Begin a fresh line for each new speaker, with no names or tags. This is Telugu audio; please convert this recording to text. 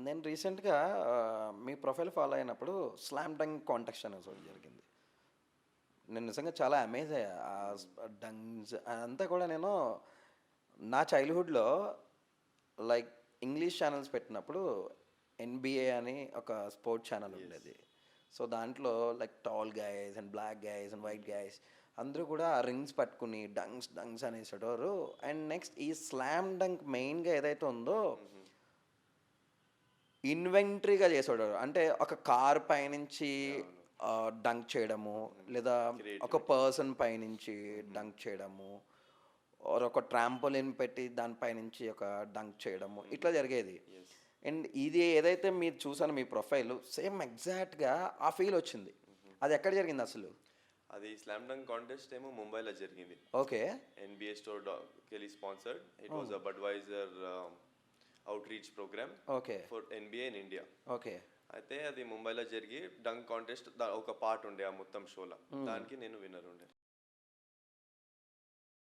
నేను రీసెంట్‌గా మీ ప్రొఫైల్ ఫాలో అయినప్పుడు స్లామ్ డంక్ కాంటెస్ట్ అనేది ఒకటి జరిగింది. నేను నిజంగా చాలా అమేజ్ అయ్యా. డంగ్స్ అదంతా కూడా నేను నా చైల్డ్‌హుడ్‌లో లైక్ ఇంగ్లీష్ ఛానెల్స్ పెట్టినప్పుడు ఎన్‌బీఏ అని ఒక స్పోర్ట్స్ ఛానెల్
యెస్.
ఉండేది. సో, దాంట్లో like tall guys and black guys and white guys అందరూ కూడా ఆ రింగ్స్ పట్టుకొని డంగ్స్, డంగ్స్ అనేసేటోరు. అండ్ నెక్స్ట్ ఈ స్లామ్ డంక్ మెయిన్‌గా ఏదైతే ఉందో
హుహు.
ఇన్వెంటరీగా చేసేవాడు. అంటే ఒక కార్ పైనుంచి
అవును.
డంక్ చేయడము,
హ్మ్.
లేదా ఒక
క్రియేటివిటీ.
పర్సన్ పైనుంచి
హుహు.
డంక్ చేయడము, ఆర్ ఒక ట్రాంపోలిన్ పెట్టి దాని పైనుంచి ఒక డంక్ చేయడము, ఇట్లా
హుహు.
జరిగేది.
యెస్.
అండ్ ఇది ఏదైతే మీరు చూసానో మీ ప్రొఫైల్ సేమ్ ఎగ్జాక్ట్‌గా ఆ ఫీల్ వచ్చింది.
హుహు.
అది ఎక్కడ జరిగిందసలు?
అది స్లామ్ డంక్ కాంటెస్ట్ ఏమో ముంబైలో జరిగింది.
ఓకే.
ఎన్‌బీఏ స్టోర్ కెళ్ళి sponsored. It was
hmm.
A Budweiser outreach program
okay.
For NBA in India.
Okay.
అయితే అది ముంబైలో జరిగి డంక్ కాంటెస్ట్ ఒక పార్ట్ ఉండే ఆ మొత్తం షోలో.
హ్మ్.
దానికి నేను విన్నర్ ఉండే.